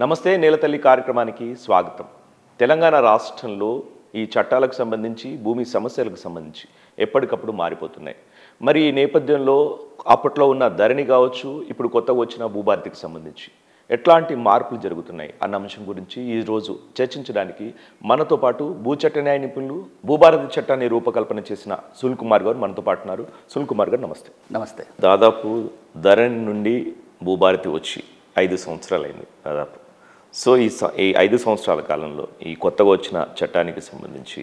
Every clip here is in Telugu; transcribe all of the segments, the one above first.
నమస్తే నేలతల్లి కార్యక్రమానికి స్వాగతం. తెలంగాణ రాష్ట్రంలో ఈ చట్టాలకు సంబంధించి భూమి సమస్యలకు సంబంధించి ఎప్పటికప్పుడు మారిపోతున్నాయి. మరి ఈ నేపథ్యంలో అప్పట్లో ఉన్న ధరణి కావచ్చు, ఇప్పుడు కొత్తగా వచ్చిన భూభారతికి సంబంధించి ఎట్లాంటి మార్పులు జరుగుతున్నాయి అన్న అంశం గురించి ఈరోజు చర్చించడానికి మనతో పాటు భూచట్ట న్యాయ నిపుణులు, భూభారతి చట్టాన్ని రూపకల్పన చేసిన సునీల్ కుమార్ గారు మనతో పాటు ఉన్నారు. సునీల్ కుమార్ గారు నమస్తే. నమస్తే. దాదాపు ధరణి నుండి భూభారతి వచ్చి 5 సంవత్సరాలైంది దాదాపు. సో ఈ 5 సంవత్సరాల కాలంలో ఈ కొత్తగా వచ్చిన చట్టానికి సంబంధించి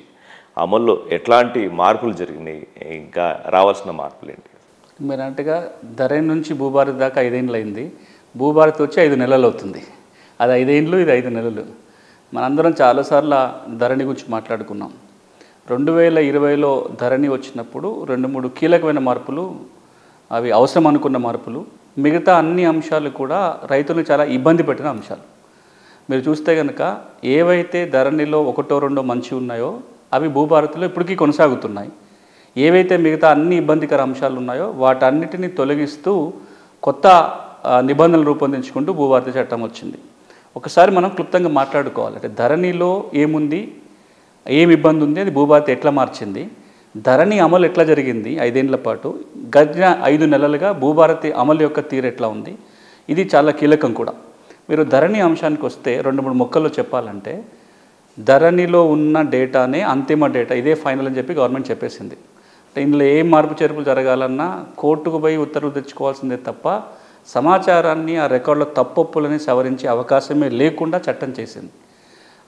అమల్లో ఎట్లాంటి మార్పులు జరిగినాయి, ఇంకా రావాల్సిన మార్పులు ఏంటి? మీరు అన్నట్టుగా ధరణి నుంచి భూభారతి దాకా 5 ఏళ్ళు అయింది. భూభారతి వచ్చి 5 నెలలు అవుతుంది. అది 5 ఏళ్ళు, ఇది 5 నెలలు. మనందరం చాలాసార్లు ధరణి గురించి మాట్లాడుకున్నాం. 2020లో ధరణి వచ్చినప్పుడు 2-3 కీలకమైన మార్పులు, అవి అవసరం అనుకున్న మార్పులు. మిగతా అన్ని అంశాలు కూడా రైతులను చాలా ఇబ్బంది పెట్టిన అంశాలు. మీరు చూస్తే కనుక ఏవైతే ధరణిలో 1-2 మంచి ఉన్నాయో అవి భూభారతిలో ఇప్పటికీ కొనసాగుతున్నాయి. ఏవైతే మిగతా అన్ని ఇబ్బందికర అంశాలు ఉన్నాయో వాటన్నిటిని తొలగిస్తూ కొత్త నిబంధనలు రూపొందించుకుంటూ భూభారతి చట్టం వచ్చింది. ఒకసారి మనం క్లుప్తంగా మాట్లాడుకోవాలి. అంటే ధరణిలో ఏముంది, ఏమి ఇబ్బంది ఉంది, అది భూభారతి ఎట్లా మార్చింది, ధరణి అమలు ఎట్లా జరిగింది 5 ఏళ్ల పాటు, గడిచిన 5 నెలలుగా భూభారతి అమలు యొక్క తీరు ఎట్లా ఉంది, ఇది చాలా కీలకం కూడా. మీరు ధరణి అంశానికి వస్తే 2-3 మొక్కల్లో చెప్పాలంటే, ధరణిలో ఉన్న డేటానే అంతిమ డేటా, ఇదే ఫైనల్ అని చెప్పి గవర్నమెంట్ చెప్పేసింది. అంటే ఇందులో ఏం మార్పు చేర్పులు జరగాలన్నా కోర్టుకు పోయి ఉత్తర్వులు తెచ్చుకోవాల్సిందే తప్ప సమాచారాన్ని ఆ రికార్డులో తప్పొప్పులని సవరించే అవకాశమే లేకుండా చట్టం చేసింది.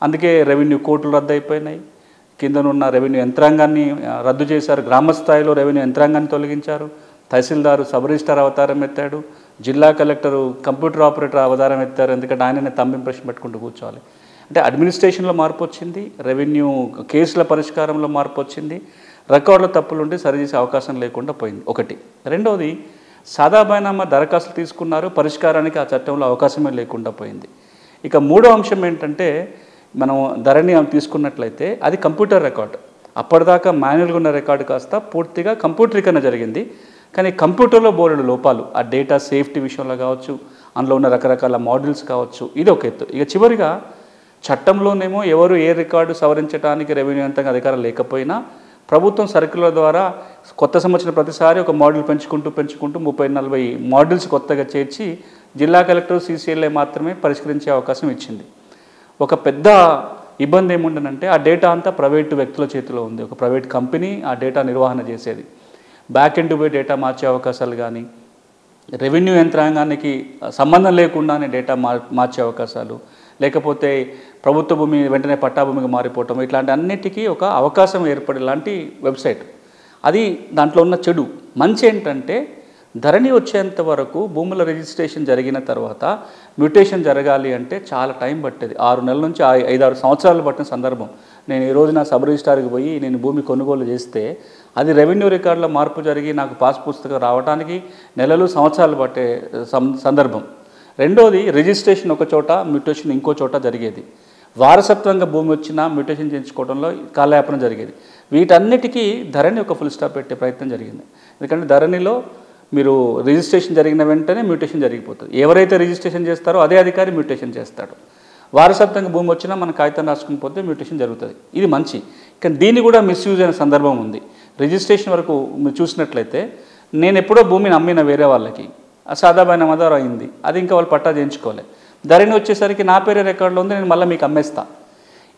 అందుకే రెవెన్యూ కోర్టులు రద్దు అయిపోయినాయి, కిందనున్న రెవెన్యూ యంత్రాంగాన్ని రద్దు చేశారు, గ్రామస్థాయిలో రెవెన్యూ యంత్రాంగాన్ని తొలగించారు, తహసీల్దారు సబ్ రిజిస్టార్ అవతారం ఎత్తాడు, జిల్లా కలెక్టరు కంప్యూటర్ ఆపరేటర్ అవతారం ఎత్తారు. ఎందుకంటే ఆయననే తమ్మి ఇంప్రెషన్ పెట్టుకుంటూ కూర్చోవాలి. అంటే అడ్మినిస్ట్రేషన్లో మార్పు వచ్చింది, రెవెన్యూ కేసుల పరిష్కారంలో మార్పు వచ్చింది, రికార్డుల తప్పులు ఉండి సరిచేసే అవకాశం లేకుండా పోయింది ఒకటి. రెండవది, సాదాబైనామా దరఖాస్తులు తీసుకున్నారు, పరిష్కారానికి ఆ చట్టంలో అవకాశమే లేకుండా పోయింది. ఇక మూడో అంశం ఏంటంటే, మనం ధరణి తీసుకున్నట్లయితే అది కంప్యూటర్ రికార్డు. అప్పటిదాకా మాన్యువల్గా ఉన్న రికార్డు కాస్త పూర్తిగా కంప్యూటరీకరణ జరిగింది. కానీ కంప్యూటర్లో బోలెడు లోపాలు, ఆ డేటా సేఫ్టీ విషయంలో కావచ్చు, అందులో ఉన్న రకరకాల మాడ్యూల్స్ కావచ్చు, ఇది ఒక ఎత్తు. ఇక చివరిగా చట్టంలోనేమో ఎవరు ఏ రికార్డు సవరించడానికి రెవెన్యూ యంత్రంగా అధికారం లేకపోయినా ప్రభుత్వం సర్క్యులర్ ద్వారా కొత్త సంవత్సరం ప్రతిసారి ఒక మాడ్యూల్ పెంచుకుంటూ 30-40 మాడ్యూల్స్ కొత్తగా చేర్చి జిల్లా కలెక్టర్ CCLA మాత్రమే పరిష్కరించే అవకాశం ఇచ్చింది. ఒక పెద్ద ఇబ్బంది ఏముండనంటే, ఆ డేటా అంతా ప్రైవేటు వ్యక్తుల చేతిలో ఉంది. ఒక ప్రైవేట్ కంపెనీ ఆ డేటా నిర్వహణ చేసేది. బ్యాక్ ఎండ్ పోయి డేటా మార్చే అవకాశాలు కానీ, రెవెన్యూ యంత్రాంగానికి సంబంధం లేకుండానే డేటా మార్చే అవకాశాలు, లేకపోతే ప్రభుత్వ భూమి వెంటనే పట్టాభూమిగా మారిపోవటం, ఇట్లాంటి అన్నిటికీ ఒక అవకాశం ఏర్పడేలాంటి వెబ్సైట్. అది దాంట్లో ఉన్న చెడు. మంచి ఏంటంటే, ధరణి వచ్చేంత వరకు భూముల రిజిస్ట్రేషన్ జరిగిన తర్వాత మ్యూటేషన్ జరగాలి అంటే చాలా టైం పట్టేది. 6 నెలల నుంచి 5-6 సంవత్సరాలు పట్టిన సందర్భం. నేను ఈ రోజు నా సబ్ రిజిస్టార్కి పోయి నేను భూమి కొనుగోలు చేస్తే అది రెవెన్యూ రికార్డులో మార్పు జరిగి నాకు పాస్ పుస్తకం రావడానికి నెలలు సంవత్సరాలు పట్టే సందర్భం. రెండోది, రిజిస్ట్రేషన్ ఒక చోట, మ్యూటేషన్ ఇంకో చోట జరిగేది. వారసత్వంగా భూమి వచ్చినా మ్యూటేషన్ చేయించుకోవడంలో కాలయాపన జరిగేది. వీటన్నిటికీ ధరణి ఒక ఫుల్ స్టాప్ పెట్టే ప్రయత్నం జరిగింది. ఎందుకంటే ధరణిలో మీరు రిజిస్ట్రేషన్ జరిగిన వెంటనే మ్యూటేషన్ జరిగిపోతుంది. ఎవరైతే రిజిస్ట్రేషన్ చేస్తారో అదే అధికారి మ్యూటేషన్ చేస్తాడు. వారసత్వంగా భూమి వచ్చినా మన కాగితం రాసుకుని పోతే మ్యూటేషన్ జరుగుతుంది. ఇది మంచి. కానీ దీన్ని కూడా మిస్యూజ్ అయిన సందర్భం ఉంది. రిజిస్ట్రేషన్ వరకు మీరు చూసినట్లయితే, నేను ఎప్పుడో భూమిని అమ్మిన వేరే వాళ్ళకి, సాదాబైనామా ద్వారా అయింది, అది ఇంకా వాళ్ళు పట్టా చేయించుకోవాలి. ధరణి వచ్చేసరికి నా పేరే రికార్డులో ఉంది, నేను మళ్ళీ మీకు అమ్మేస్తా.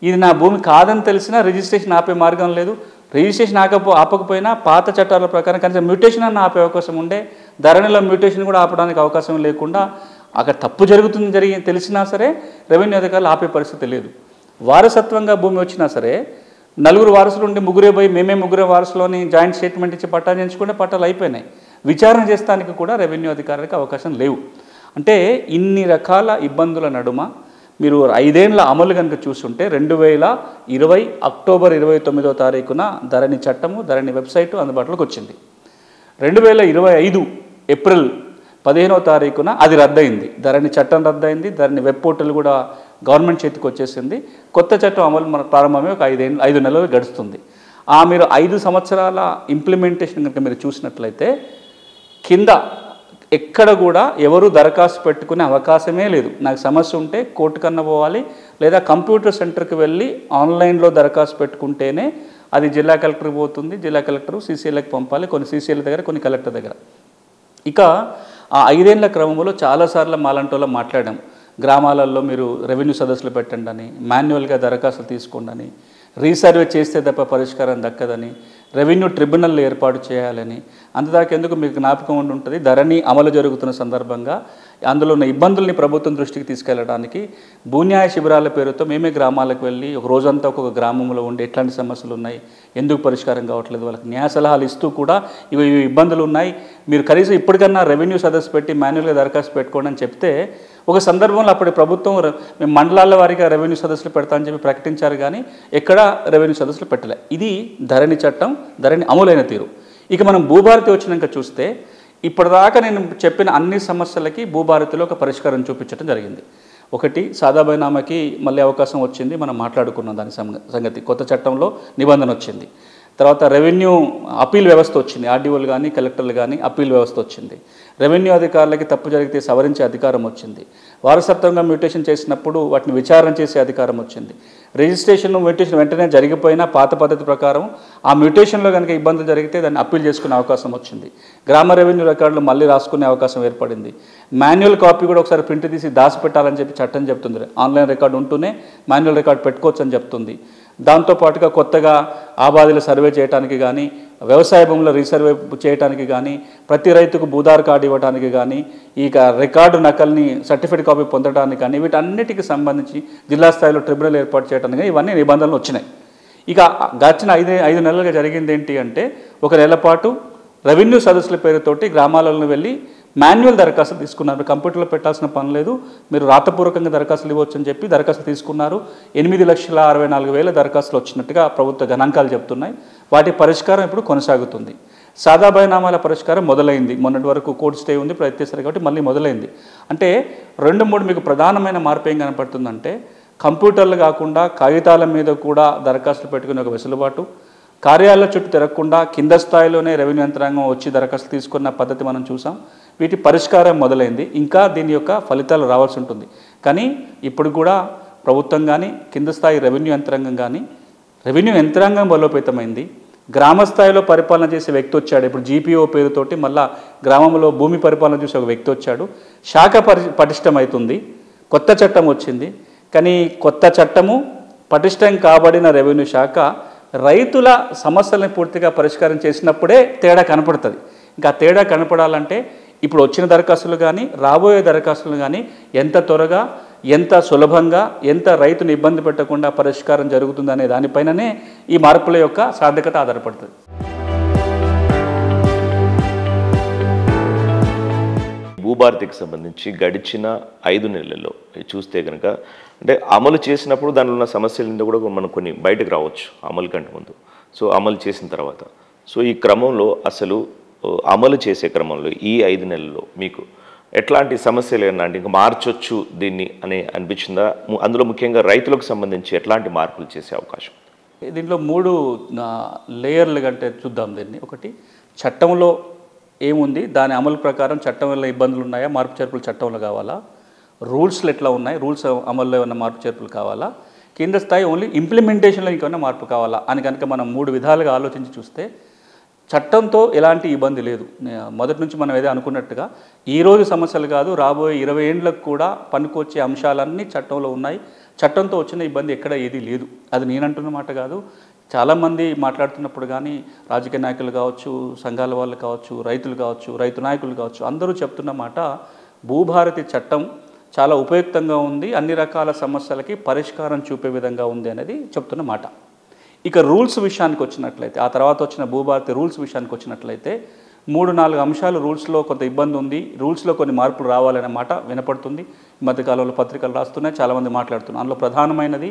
ఇది నా భూమి కాదని తెలిసినా రిజిస్ట్రేషన్ ఆపే మార్గం లేదు. రిజిస్ట్రేషన్ ఆపకపోయినా పాత చట్టాల ప్రకారం కనీసం మ్యూటేషన్ అన్న ఆపే అవకాశం ఉండే. ధరణిలో మ్యూటేషన్ కూడా ఆపడానికి అవకాశం లేకుండా అక్కడ తప్పు జరుగుతుంది తెలిసినా సరే రెవెన్యూ అధికారులు ఆపే పరిస్థితి లేదు. వారసత్వంగా భూమి వచ్చినా సరే 4 వారసులు ఉండి 3 పోయి మేమే 3 వారసులోని జాయింట్ స్టేట్మెంట్ ఇచ్చి పట్టా చేయించుకుంటే పట్టాలు అయిపోయినాయి. విచారణ చేస్తానికి కూడా రెవెన్యూ అధికారులకు అవకాశం లేవు. అంటే ఇన్ని రకాల ఇబ్బందుల నడుమ మీరు 5 ఏళ్ల అమలు కనుక చూస్తుంటే 2020 అక్టోబర్ 29వ తారీఖున ధరణి చట్టము, ధరణి వెబ్సైటు అందుబాటులోకి వచ్చింది. 2025 ఏప్రిల్ 15వ తారీఖున అది రద్దయింది. ధరణి చట్టం రద్దయింది. ధరణి వెబ్ పోర్టల్ కూడా గవర్నమెంట్ చేతికి వచ్చేసింది. కొత్త చట్టం అమలు మన ప్రారంభమే ఒక 5 నెలలు గడుస్తుంది. మీరు 5 సంవత్సరాల ఇంప్లిమెంటేషన్ కనుక మీరు చూసినట్లయితే కింద ఎక్కడ కూడా ఎవరు దరఖాస్తు పెట్టుకునే అవకాశమే లేదు. నాకు సమస్య ఉంటే కోర్టు కన్నా పోవాలి, లేదా కంప్యూటర్ సెంటర్కి వెళ్ళి ఆన్లైన్లో దరఖాస్తు పెట్టుకుంటేనే అది జిల్లా కలెక్టర్కి పోతుంది. జిల్లా కలెక్టర్ సీసీఎల్కి పంపాలి, కొన్ని సీసీఎల్ దగ్గర, కొన్ని కలెక్టర్ దగ్గర. ఇక ఆ 5 ఏళ్ల క్రమంలో చాలాసార్లు మాలంటోలో మాట్లాడాం. గ్రామాలలో మీరు రెవెన్యూ సదస్సులు పెట్టండి అని, మాన్యువల్గా దరఖాస్తులు తీసుకోండి అని, రీసర్వే చేస్తే తప్ప పరిష్కారం దక్కదని, రెవెన్యూ ట్రిబ్యునల్ ఏర్పాటు చేయాలని. అంతదాకెందుకు మీకు జ్ఞాపకం ఉండి ఉంటుంది, ధరణి అమలు జరుగుతున్న సందర్భంగా అందులో ఉన్న ఇబ్బందుల్ని ప్రభుత్వం దృష్టికి తీసుకెళ్లడానికి భూన్యాయ శిబిరాల పేరుతో మేమే గ్రామాలకు వెళ్ళి ఒక రోజంతా ఒక్కొక్క గ్రామంలో ఉండి ఎట్లాంటి సమస్యలు ఉన్నాయి, ఎందుకు పరిష్కారం కావట్లేదు, వాళ్ళకి న్యాయ సలహాలు ఇస్తూ కూడా ఇవి ఇబ్బందులు ఉన్నాయి, మీరు కనీసం ఇప్పటికన్నా రెవెన్యూ సదస్సు పెట్టి మాన్యువల్గా దరఖాస్తు పెట్టుకోండి అని చెప్తే, ఒక సందర్భంలో అప్పటి ప్రభుత్వం మేము మండలాల వారీగా రెవెన్యూ సదస్సులు పెడతామని చెప్పి ప్రకటించారు, కానీ ఎక్కడా రెవెన్యూ సదస్సులు పెట్టలే. ఇది ధరణి చట్టం, ధరణి అమలైన తీరు. ఇక మనం భూభారతి వచ్చినాక చూస్తే, ఇప్పటిదాకా నేను చెప్పిన అన్ని సమస్యలకి భూభారతిలో ఒక పరిష్కారం చూపించడం జరిగింది. ఒకటి, సాదా బైనామాకి మళ్ళీ అవకాశం వచ్చింది, మనం మాట్లాడుకున్నాం దాని సంగతి. కొత్త చట్టంలో నిబంధన వచ్చింది. తర్వాత రెవెన్యూ అప్పీల్ వ్యవస్థ వచ్చింది, ఆర్డీఓలు కానీ కలెక్టర్లు కానీ అప్పీల్ వ్యవస్థ వచ్చింది. రెవెన్యూ అధికారులకి తప్పు జరిగితే సవరించే అధికారం వచ్చింది. వారసత్వంగా మ్యూటేషన్ చేసినప్పుడు వాటిని విచారణ చేసే అధికారం వచ్చింది. రిజిస్ట్రేషన్ మ్యూటేషన్ వెంటనే జరిగిపోయినా పాత పద్ధతి ప్రకారం ఆ మ్యూటేషన్లో కనుక ఇబ్బందులు జరిగితే దాన్ని అప్పీల్ చేసుకునే అవకాశం వచ్చింది. గ్రామ రెవెన్యూ రికార్డులు మళ్ళీ రాసుకునే అవకాశం ఏర్పడింది. మాన్యువల్ కాపీ కూడా ఒకసారి ప్రింట్ తీసి దాచిపెట్టాలని చెప్పి చట్టం చెప్తుంది. ఆన్లైన్ రికార్డు ఉంటూనే మాన్యువల్ రికార్డు పెట్టుకోవచ్చు అని చెప్తుంది. దాంతోపాటుగా కొత్తగా ఆబాదీలు సర్వే చేయడానికి కానీ, వ్యవసాయ భూముల రీసర్వే చేయడానికి కానీ, ప్రతి రైతుకు భూదార్ కార్డు ఇవ్వడానికి కానీ, ఈ రికార్డు నకల్ని సర్టిఫికేట్ కాపీ పొందడానికి కానీ, వీటన్నిటికి సంబంధించి జిల్లా స్థాయిలో ట్రిబ్యునల్ ఏర్పాటు చేయడానికి కానీ ఇవన్నీ నిబంధనలు వచ్చినాయి. ఇక గడిచిన 5 నెలలుగా జరిగింది ఏంటి అంటే, 1 నెల పాటు రెవెన్యూ సదస్సుల పేరుతోటి గ్రామాలను వెళ్ళి మాన్యువల్ దరఖాస్తులు తీసుకున్నారు. కంప్యూటర్లో పెట్టాల్సిన పని లేదు, మీరు రాతపూర్వకంగా దరఖాస్తులు ఇవ్వచ్చు అని చెప్పి దరఖాస్తులు తీసుకున్నారు. 8,64,000 దరఖాస్తులు వచ్చినట్టుగా ప్రభుత్వ గణాంకాలు చెప్తున్నాయి. వాటి పరిష్కారం ఇప్పుడు కొనసాగుతుంది. సాదా బైనామాల పరిష్కారం మొదలైంది. మొన్నటి వరకు కోర్టు స్టే ఉంది, ఇప్పుడు ఎత్తేసారు కాబట్టి మళ్ళీ మొదలైంది. అంటే 2-3 మీకు ప్రధానమైన మార్పు ఏం కనపడుతుందంటే, కంప్యూటర్లు కాకుండా కాగితాల మీద కూడా దరఖాస్తులు పెట్టుకునే ఒక వెసులుబాటు, కార్యాలయాల చుట్టూ తిరగకుండా కింద స్థాయిలోనే రెవెన్యూ యంత్రాంగం వచ్చి దరఖాస్తులు తీసుకున్న పద్ధతి మనం చూసాం. వీటి పరిష్కారం మొదలైంది. ఇంకా దీని యొక్క ఫలితాలు రావాల్సి ఉంటుంది. కానీ ఇప్పుడు కూడా ప్రభుత్వం కానీ, కింద స్థాయి రెవెన్యూ యంత్రాంగం కానీ, రెవెన్యూ యంత్రాంగం బలోపేతమైంది. గ్రామ స్థాయిలో పరిపాలన చేసే వ్యక్తి వచ్చాడు. ఇప్పుడు జీపీఓ పేరుతోటి మళ్ళా గ్రామంలో భూమి పరిపాలన చేసే ఒక వ్యక్తి వచ్చాడు. శాఖ పటిష్టమవుతుంది. కొత్త చట్టం వచ్చింది. కానీ కొత్త చట్టము, పటిష్టం కాబడిన రెవెన్యూ శాఖ రైతుల సమస్యలను పూర్తిగా పరిష్కారం చేసినప్పుడే తేడా కనపడుతుంది. ఇంకా తేడా కనపడాలంటే ఇప్పుడు వచ్చిన దరఖాస్తులు కానీ, రాబోయే దరఖాస్తులు కానీ ఎంత త్వరగా, ఎంత సులభంగా, ఎంత రైతును ఇబ్బంది పెట్టకుండా పరిష్కారం జరుగుతుందనే దానిపైననే ఈ మార్పుల యొక్క సార్థకత ఆధారపడుతుంది. భూభారతికి సంబంధించి గడిచిన 5 నెలల్లో చూస్తే కనుక, అంటే అమలు చేసినప్పుడు దానిలో ఉన్న సమస్యల కూడా మనం కొన్ని బయటకు రావచ్చు అమలు కంటే ముందు. సో అమలు చేసిన తర్వాత, సో ఈ క్రమంలో అసలు అమలు చేసే క్రమంలో ఈ 5 నెలల్లో మీకు ఎట్లాంటి సమస్యలు ఏమన్నా అంటే ఇంకా మార్చొచ్చు దీన్ని అని అనిపించిందా? అందులో ముఖ్యంగా రైతులకు సంబంధించి ఎట్లాంటి మార్పులు చేసే అవకాశం? దీంట్లో 3 లేయర్లు అంటే చూద్దాం దీన్ని. ఒకటి, చట్టంలో ఏముంది, దాని అమలు ప్రకారం చట్టం వల్ల ఇబ్బందులు ఉన్నాయా, మార్పు చేర్పులు చట్టంలో కావాలా, రూల్స్లు ఎట్లా ఉన్నాయి, రూల్స్ అమల్లో ఏమన్నా మార్పు చేర్పులు కావాలా, కింద స్థాయి ఓన్లీ ఇంప్లిమెంటేషన్లో ఇంకేమైనా మార్పు కావాలా అని కనుక మనం 3 విధాలుగా ఆలోచించి చూస్తే చట్టంతో ఎలాంటి ఇబ్బంది లేదు. మొదటి నుంచి మనం ఏదో అనుకున్నట్టుగా ఈరోజు సమస్యలు కాదు, రాబోయే 20 ఏళ్ళకు కూడా పనికొచ్చే అంశాలన్నీ చట్టంలో ఉన్నాయి. చట్టంతో వచ్చిన ఇబ్బంది ఎక్కడ ఏది లేదు. అది నేనంటున్న మాట కాదు. చాలామంది మాట్లాడుతున్నప్పుడు కానీ రాజకీయ నాయకులు కావచ్చు, సంఘాల వాళ్ళు కావచ్చు, రైతులు కావచ్చు, రైతు నాయకులు కావచ్చు, అందరూ చెప్తున్న మాట భూభారతి చట్టం చాలా ఉపయుక్తంగా ఉంది, అన్ని రకాల సమస్యలకి పరిష్కారం చూపే విధంగా ఉంది అనేది చెప్తున్న మాట. ఇక రూల్స్ విషయానికి వచ్చినట్లయితే, ఆ తర్వాత వచ్చిన భూభారతి రూల్స్ విషయానికి వచ్చినట్లయితే 3-4 అంశాలు రూల్స్లో కొంత ఇబ్బంది ఉంది, రూల్స్లో కొన్ని మార్పులు రావాలనే మాట వినపడుతుంది. ఈ మధ్యకాలంలో పత్రికలు రాస్తున్నాయి, చాలామంది మాట్లాడుతున్నారు. అందులో ప్రధానమైనది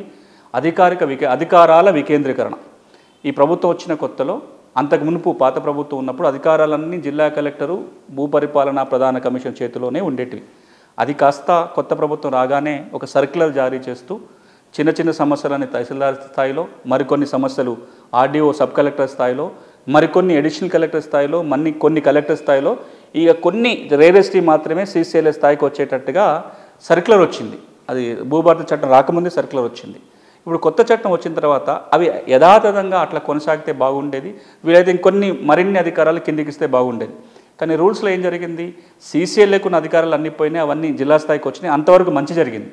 అధికారాల వికేంద్రీకరణ. ఈ ప్రభుత్వం వచ్చిన కొత్తలో, అంతకు మునుపు పాత ప్రభుత్వం ఉన్నప్పుడు అధికారాలన్నీ జిల్లా కలెక్టరు, భూపరిపాలన ప్రధాన కమిషన్ చేతిలోనే ఉండేటివి. అది కాస్త కొత్త ప్రభుత్వం రాగానే ఒక సర్క్యులర్ జారీ చేస్తూ చిన్న చిన్న సమస్యలని తహసీల్దార్ స్థాయిలో, మరికొన్ని సమస్యలు ఆర్డీఓ సబ్ కలెక్టర్ స్థాయిలో, మరికొన్ని అడిషనల్ కలెక్టర్ స్థాయిలో, కొన్ని కలెక్టర్ స్థాయిలో ఇక కొన్ని రేరెస్టీ మాత్రమే సీసీఎల్ఏ స్థాయికి వచ్చేటట్టుగా సర్క్యులర్ వచ్చింది. అది భూభారతి చట్టం రాకముందే సర్క్యులర్ వచ్చింది. ఇప్పుడు కొత్త చట్టం వచ్చిన తర్వాత అవి యథాతథంగా అట్లా కొనసాగితే బాగుండేది. వీలైతే ఇంకొన్ని మరిన్ని అధికారాలు కిందికి ఇస్తే బాగుండేది. కానీ రూల్స్లో ఏం జరిగింది, సీసీఎల్ఏకు ఉన్న అధికారాలు అన్నీ పోయినాయి, అవన్నీ జిల్లా స్థాయికి వచ్చినాయి, అంతవరకు మంచి జరిగింది.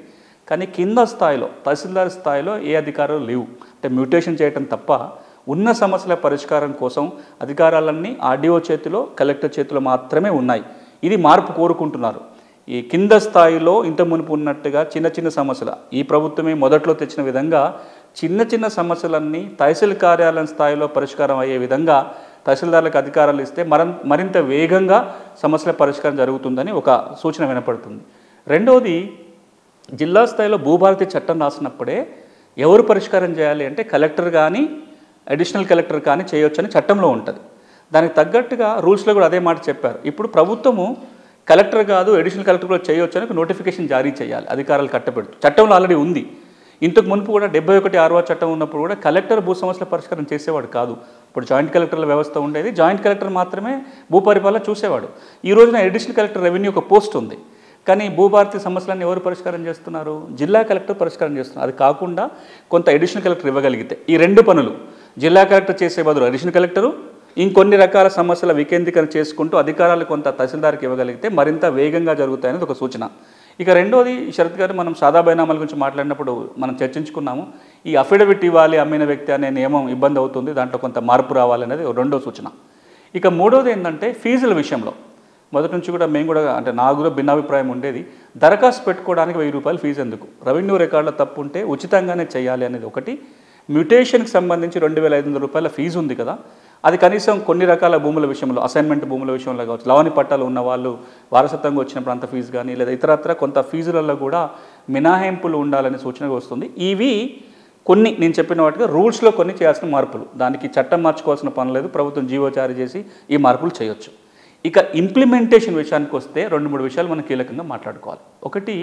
కానీ కింద స్థాయిలో తహసీల్దార్ స్థాయిలో ఏ అధికారాలు లేవు. అంటే మ్యూటేషన్ చేయటం తప్ప ఉన్న సమస్యల పరిష్కారం కోసం అధికారాలన్నీ ఆర్డీఓ చేతిలో కలెక్టర్ చేతిలో మాత్రమే ఉన్నాయి. ఇది మార్పు కోరుకుంటున్నారు. ఈ కింద స్థాయిలో ఇంత మునుపు ఉన్నట్టుగా చిన్న చిన్న సమస్యలు ఈ ప్రభుత్వమే మొదట్లో తెచ్చిన విధంగా చిన్న చిన్న సమస్యలన్నీ తహసీల్ కార్యాలయం స్థాయిలో పరిష్కారం అయ్యే విధంగా తహసీల్దార్లకు అధికారాలు ఇస్తే మరింత వేగంగా సమస్యల పరిష్కారం జరుగుతుందని ఒక సూచన వినపడుతుంది. రెండవది, జిల్లా స్థాయిలో భూభారతి చట్టం రాసినప్పుడే ఎవరు పరిష్కారం చేయాలి అంటే కలెక్టర్ కానీ అడిషనల్ కలెక్టర్ కానీ చేయొచ్చని చట్టంలో ఉంటుంది. దానికి తగ్గట్టుగా రూల్స్లో కూడా అదే మాట చెప్పారు. ఇప్పుడు ప్రభుత్వము కలెక్టర్ కాదు అడిషనల్ కలెక్టర్ కూడా చేయొచ్చు అని నోటిఫికేషన్ జారీ చేయాలి, అధికారాలు కట్టబెడుతూ. చట్టంలో ఆల్రెడీ ఉంది. ఇంతకు మునుపు కూడా 71(6) చట్టం ఉన్నప్పుడు కూడా కలెక్టర్ భూ సమస్యల పరిష్కారం చేసేవాడు కాదు. ఇప్పుడు జాయింట్ కలెక్టర్ల వ్యవస్థ ఉండేది, జాయింట్ కలెక్టర్ మాత్రమే భూ పరిపాలన చూసేవాడు. ఈ రోజున అడిషనల్ కలెక్టర్ రెవెన్యూ ఒక పోస్ట్ ఉంది. కానీ భూభారతి సమస్యలన్నీ ఎవరు పరిష్కారం చేస్తున్నారు? జిల్లా కలెక్టర్ పరిష్కారం చేస్తున్నారు. అది కాకుండా కొంత అడిషనల్ కలెక్టర్ ఇవ్వగలిగితే ఈ రెండు పనులు జిల్లా కలెక్టర్ చేసే బదులు అడిషనల్ కలెక్టరు ఇంకొన్ని రకాల సమస్యల వికేంద్రీకరణ చేసుకుంటూ అధికారాలు కొంత తహసీల్దార్కి ఇవ్వగలిగితే మరింత వేగంగా జరుగుతాయనేది ఒక సూచన. ఇక రెండోది, శరత్ గారు మనం సాదా బైనామాల గురించి మాట్లాడినప్పుడు మనం చర్చించుకున్నాము. ఈ అఫిడవిట్ ఇవ్వాలి అమ్మిన వ్యక్తి అనే నియమం ఇబ్బంది అవుతుంది, దాంట్లో కొంత మార్పు రావాలనేది రెండో సూచన. ఇక మూడోది ఏంటంటే ఫీజుల విషయంలో మొదటి నుంచి కూడా మేము కూడా అంటే నాకు కూడా భిన్నాభిప్రాయం ఉండేది. దరఖాస్తు పెట్టుకోవడానికి 1000 రూపాయలు ఫీజు ఎందుకు? రెవెన్యూ రికార్డులో తప్పు ఉంటే ఉచితంగానే చేయాలి అనేది ఒకటి. మ్యూటేషన్కి సంబంధించి 2500 రూపాయల ఫీజు ఉంది కదా, అది కనీసం కొన్ని రకాల భూముల విషయంలో అసైన్మెంట్ భూముల విషయంలో కావచ్చు, లవణి పట్టాలు ఉన్న వాళ్ళు వారసత్వంగా వచ్చినప్పుడు అంత ఫీజు కానీ లేదా ఇతరత్ర కొంత ఫీజులలో కూడా మినహాయింపులు ఉండాలనే సూచన వస్తుంది. ఇవి కొన్ని నేను చెప్పిన వాటిగా రూల్స్లో కొన్ని చేయాల్సిన మార్పులు. దానికి చట్టం మార్చుకోవాల్సిన పని లేదు, ప్రభుత్వం జీవో జారీ చేసి ఈ మార్పులు చేయొచ్చు. ఇక ఇంప్లిమెంటేషన్ విషయానికి వస్తే 2-3 విషయాలు మనం కీలకంగా మాట్లాడుకోవాలి. ఒకటి,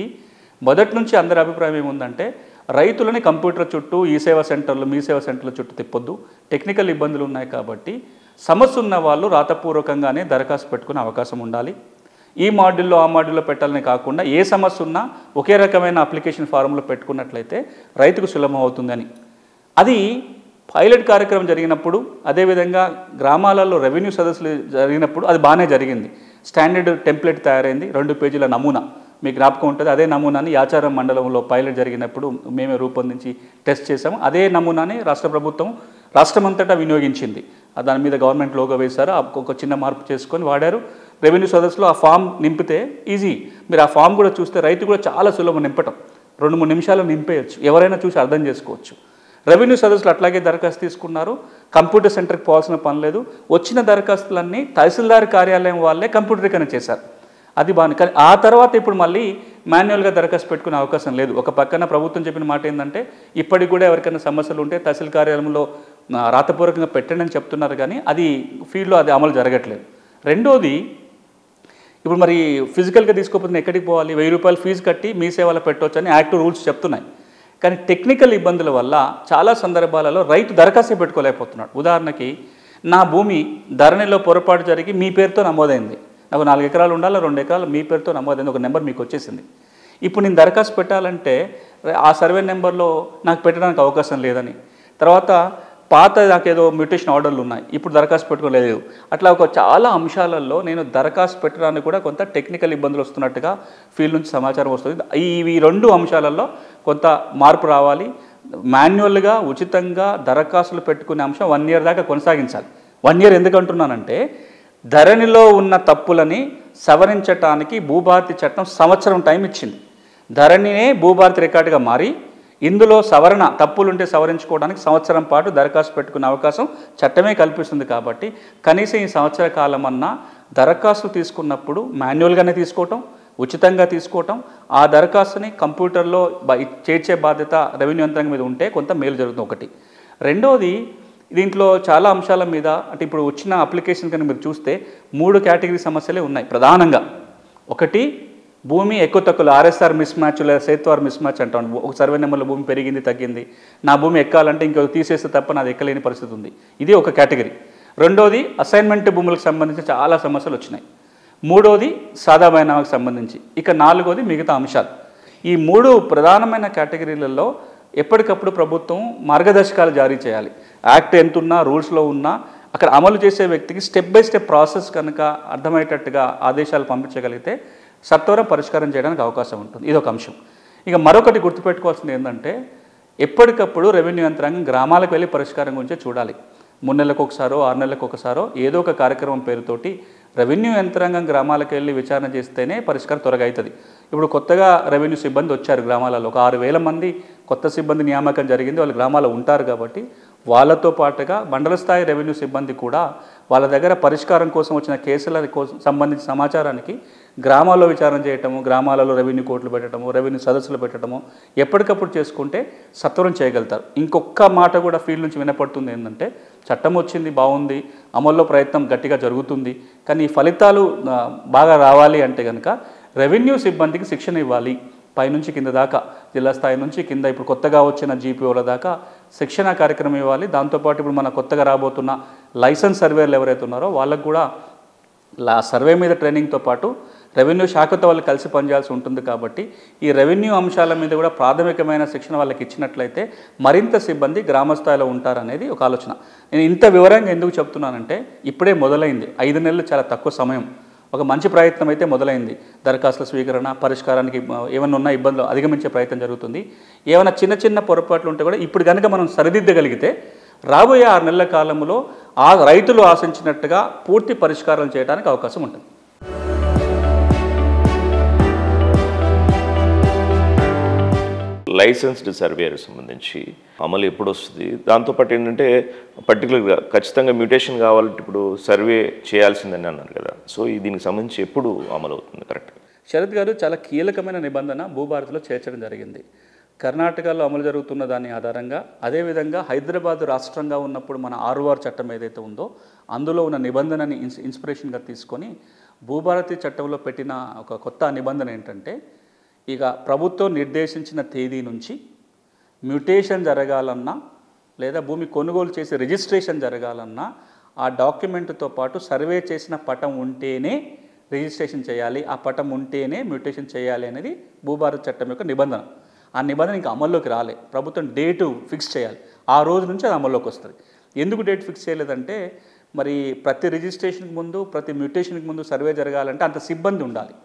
మొదటి నుంచి అందరి అభిప్రాయం ఏముందంటే రైతులని కంప్యూటర్ చుట్టూ ఈ సేవా సెంటర్లు మీ సేవా సెంటర్ల చుట్టూ తిప్పొద్దు, టెక్నికల్ ఇబ్బందులు ఉన్నాయి కాబట్టి సమస్య ఉన్న వాళ్ళు రాతపూర్వకంగానే దరఖాస్తు పెట్టుకునే అవకాశం ఉండాలి. ఈ మాడ్యూల్లో ఆ మాడ్యూల్లో పెట్టాలని కాకుండా ఏ సమస్య ఉన్నా ఒకే రకమైన అప్లికేషన్ ఫారంలో పెట్టుకున్నట్లయితే రైతుకు సులభం అవుతుందని. అది పైలట్ కార్యక్రమం జరిగినప్పుడు, అదేవిధంగా గ్రామాలలో రెవెన్యూ సదస్సులు జరిగినప్పుడు అది బాగానే జరిగింది. స్టాండర్డ్ టెంప్లెట్ తయారైంది, 2 పేజీల నమూనా మీకు జ్ఞాపకం ఉంటుంది. అదే నమూనాని యాచారం మండలంలో పైలట్ జరిగినప్పుడు మేమే రూపొందించి టెస్ట్ చేసాము. అదే నమూనాని రాష్ట్ర ప్రభుత్వం రాష్ట్రమంతటా వినియోగించింది. దాని మీద గవర్నమెంట్ లోగో వేశారు, ఒక చిన్న మార్పు చేసుకొని వాడారు. రెవెన్యూ సదస్సులో ఆ ఫామ్ నింపితే ఈజీ. మీరు ఆ ఫామ్ కూడా చూస్తే రైతు కూడా చాలా సులభం నింపటం, 2-3 నిమిషాలు నింపేయచ్చు, ఎవరైనా చూసి అర్థం చేసుకోవచ్చు. రెవెన్యూ సదస్సులు అట్లాగే దరఖాస్తు తీసుకున్నారు, కంప్యూటర్ సెంటర్కి పోవాల్సిన పని లేదు. వచ్చిన దరఖాస్తులన్నీ తహసీల్దార్ కార్యాలయం వాళ్ళే కంప్యూటరీకరణ చేశారు, అది బాగుంది. కానీ ఆ తర్వాత ఇప్పుడు మళ్ళీ మాన్యువల్గా దరఖాస్తు పెట్టుకునే అవకాశం లేదు. ఒక పక్కన ప్రభుత్వం చెప్పిన మాట ఏంటంటే ఇప్పటికి కూడా ఎవరికైనా సమస్యలు ఉంటే తహసీల్ కార్యాలయంలో రాతపూర్వకంగా పెట్టండి అని చెప్తున్నారు, కానీ అది ఫీల్డ్లో అది అమలు జరగట్లేదు. రెండోది, ఇప్పుడు మరి ఫిజికల్గా తీసుకోకపోతే ఎక్కడికి పోవాలి? 1000 రూపాయలు ఫీజు కట్టి మీ సేవలో పెట్టవచ్చు అని యాక్ట్ రూల్స్ చెప్తున్నాయి. కానీ టెక్నికల్ ఇబ్బందుల వల్ల చాలా సందర్భాలలో రైతు దరఖాస్తు పెట్టుకోలేకపోతున్నాడు. ఉదాహరణకి, నా భూమి ధరణిలో పొరపాటు జరిగి మీ పేరుతో నమోదైంది, నాకు 4 ఎకరాలు ఉండాలి, 2 ఎకరాలు మీ పేరుతో నమోదైంది, ఒక నెంబర్ మీకు వచ్చేసింది. ఇప్పుడు నేను దరఖాస్తు పెట్టాలంటే ఆ సర్వే నెంబర్లో నాకు పెట్టడానికి అవకాశం లేదని, తర్వాత పాత నాకేదో మ్యూటేషన్ ఆర్డర్లు ఉన్నాయి, ఇప్పుడు దరఖాస్తు పెట్టుకోలేదు. అట్లా చాలా అంశాలలో నేను దరఖాస్తు పెట్టడానికి కూడా కొంత టెక్నికల్ ఇబ్బందులు వస్తున్నట్టుగా ఫీల్డ్ నుంచి సమాచారం వస్తుంది. ఈ 2 అంశాలలో కొంత మార్పు రావాలి. మాన్యువల్గా ఉచితంగా దరఖాస్తులు పెట్టుకునే అంశం 1 ఇయర్ దాకా కొనసాగించాలి. 1 ఇయర్ ఎందుకంటున్నానంటే ధరణిలో ఉన్న తప్పులని సవరించడానికి భూభారతి చట్టం సంవత్సరం టైం ఇచ్చింది. ధరణినే భూభారతి రికార్డుగా మారి ఇందులో సవరణ తప్పులుంటే సవరించుకోవడానికి సంవత్సరం పాటు దరఖాస్తు పెట్టుకునే అవకాశం చట్టమే కల్పిస్తుంది. కాబట్టి కనీసం ఈ సంవత్సర కాలం అన్నా దరఖాస్తు తీసుకున్నప్పుడు మాన్యువల్గానే తీసుకోవటం, ఉచితంగా తీసుకోవటం, ఆ దరఖాస్తుని కంప్యూటర్లో చేర్చే బాధ్యత రెవెన్యూ యంత్రాంగం మీద ఉంటే కొంత మేలు జరుగుతుంది. ఒకటి. రెండోది, దీంట్లో చాలా అంశాల మీద అంటే ఇప్పుడు వచ్చిన అప్లికేషన్ కనుక మీరు చూస్తే 3 కేటగిరీ సమస్యలే ఉన్నాయి ప్రధానంగా. ఒకటి, భూమి ఎక్కువ తక్కువ ఆర్ఎస్ఆర్ మిస్ మ్యాచ్ లేదా సేత్వార్ మిస్ మ్యాచ్ అంటాం. ఒక సర్వే నెంబర్లో భూమి పెరిగింది తగ్గింది, నా భూమి ఎక్కాలంటే ఇంకొక తీసేస్తే తప్ప నాది ఎక్కలేని పరిస్థితి ఉంది, ఇది ఒక కేటగిరీ. రెండోది, అసైన్మెంట్ భూములకు సంబంధించి చాలా సమస్యలు వచ్చినాయి. మూడోది సాదా బైనామాకు సంబంధించి, ఇక నాలుగోది మిగతా అంశాలు. ఈ మూడు ప్రధానమైన కేటగిరీలలో ఎప్పటికప్పుడు ప్రభుత్వం మార్గదర్శకాలు జారీ చేయాలి. యాక్ట్ ఎంతున్నా, రూల్స్లో ఉన్నా అక్కడ అమలు చేసే వ్యక్తికి స్టెప్ బై స్టెప్ ప్రాసెస్ కనుక అర్థమయ్యేటట్టుగా ఆదేశాలు పంపించగలిగితే సత్వరం పరిష్కారం చేయడానికి అవకాశం ఉంటుంది. ఇదొక అంశం. ఇక మరొకటి గుర్తుపెట్టుకోవాల్సింది ఏంటంటే, ఎప్పటికప్పుడు రెవెన్యూ యంత్రాంగం గ్రామాలకు వెళ్ళి పరిష్కారం గురించి చూడాలి. 3 నెలలకు ఒకసారో 6 నెలలకు ఒకసారో ఏదో ఒక కార్యక్రమం పేరుతోటి రెవెన్యూ యంత్రాంగం గ్రామాలకు వెళ్ళి విచారణ చేస్తేనే పరిష్కారం త్వరగా అవుతుంది. ఇప్పుడు కొత్తగా రెవెన్యూ సిబ్బంది వచ్చారు గ్రామాలలో, ఒక 6,000 మంది కొత్త సిబ్బంది నియామకం జరిగింది. వాళ్ళు గ్రామాల్లో ఉంటారు కాబట్టి వాళ్ళతో పాటుగా మండల స్థాయి రెవెన్యూ సిబ్బంది కూడా వాళ్ళ దగ్గర పరిష్కారం కోసం వచ్చిన కేసుల కోసం సంబంధించిన సమాచారానికి గ్రామాల్లో విచారణ చేయటము, గ్రామాలలో రెవెన్యూ కోర్టులు పెట్టడము, రెవెన్యూ సదస్సులు పెట్టడము ఎప్పటికప్పుడు చేసుకుంటే సత్వరం చేయగలుగుతారు. ఇంకొక మాట కూడా ఫీల్డ్ నుంచి వినపడుతుంది ఏంటంటే, చట్టం వచ్చింది బాగుంది, అమల్లో ప్రయత్నం గట్టిగా జరుగుతుంది, కానీ ఈ ఫలితాలు బాగా రావాలి అంటే కనుక రెవెన్యూ సిబ్బందికి శిక్షణ ఇవ్వాలి. పైనుంచి కింద దాకా, జిల్లా స్థాయి నుంచి కింద ఇప్పుడు కొత్తగా వచ్చిన జీపీఓల దాకా శిక్షణ కార్యక్రమం ఇవ్వాలి. దాంతోపాటు ఇప్పుడు మన కొత్తగా రాబోతున్న లైసెన్స్ సర్వేలు ఎవరైతే ఉన్నారో వాళ్ళకు కూడా సర్వే మీద ట్రైనింగ్తో పాటు రెవెన్యూ శాఖతో వాళ్ళు కలిసి పనిచేయాల్సి ఉంటుంది. కాబట్టి ఈ రెవెన్యూ అంశాల మీద కూడా ప్రాథమికమైన శిక్షణ వాళ్ళకి ఇచ్చినట్లయితే మరింత సిబ్బంది గ్రామస్థాయిలో ఉంటారనేది ఒక ఆలోచన. నేను ఇంత వివరంగా ఎందుకు చెప్తున్నానంటే, ఇప్పుడే మొదలైంది. 5 నెలలు చాలా తక్కువ సమయం. ఒక మంచి ప్రయత్నం అయితే మొదలైంది. దరఖాస్తుల స్వీకరణ, పరిష్కారానికి ఏమైనా ఉన్న ఇబ్బందులు అధిగమించే ప్రయత్నం జరుగుతుంది. ఏమైనా చిన్న చిన్న పొరపాట్లు ఉంటే కూడా ఇప్పుడు కనుక మనం సరిదిద్దగలిగితే రాబోయే 6 నెలల కాలంలో ఆ రైతులు ఆశించినట్టుగా పూర్తి పరిష్కారం చేయడానికి అవకాశం ఉంటుంది. లైసెన్స్డ్ సర్వేయర్ సంబంధించి అమలు ఎప్పుడు వస్తుంది? దాంతోపాటు ఏంటంటే పర్టికులర్గా ఖచ్చితంగా మ్యూటేషన్ కావాలంటే ఇప్పుడు సర్వే చేయాల్సిందని అన్నారు కదా, సో దీనికి సంబంధించి ఎప్పుడు అమలు అవుతుంది కరెక్ట్గా? శరత్ గారు, చాలా కీలకమైన నిబంధన భూభారతిలో చేర్చడం జరిగింది. కర్ణాటకలో అమలు జరుగుతున్న దాని ఆధారంగా, అదేవిధంగా హైదరాబాద్ రాష్ట్రంగా ఉన్నప్పుడు మన 6R చట్టం ఏదైతే ఉందో అందులో ఉన్న నిబంధనని ఇన్స్పిరేషన్గా తీసుకొని భూభారతి చట్టంలో పెట్టిన ఒక కొత్త నిబంధన ఏంటంటే, ఇక ప్రభుత్వం నిర్దేశించిన తేదీ నుంచి మ్యూటేషన్ జరగాలన్నా లేదా భూమి కొనుగోలు చేసి రిజిస్ట్రేషన్ జరగాలన్నా ఆ డాక్యుమెంట్తో పాటు సర్వే చేసిన పటం ఉంటేనే రిజిస్ట్రేషన్ చేయాలి, ఆ పటం ఉంటేనే మ్యూటేషన్ చేయాలి అనేది భూభారతి చట్టం యొక్క నిబంధన. ఆ నిబంధన ఇంకా అమల్లోకి రాలే. ప్రభుత్వం డేటు ఫిక్స్ చేయాలి, ఆ రోజు నుంచి అది అమల్లోకి వస్తుంది. ఎందుకు డేట్ ఫిక్స్ చేయలేదంటే, మరి ప్రతి రిజిస్ట్రేషన్కి ముందు, ప్రతి మ్యూటేషన్కి ముందు సర్వే జరగాలంటే అంత సిబ్బంది ఉండాలి.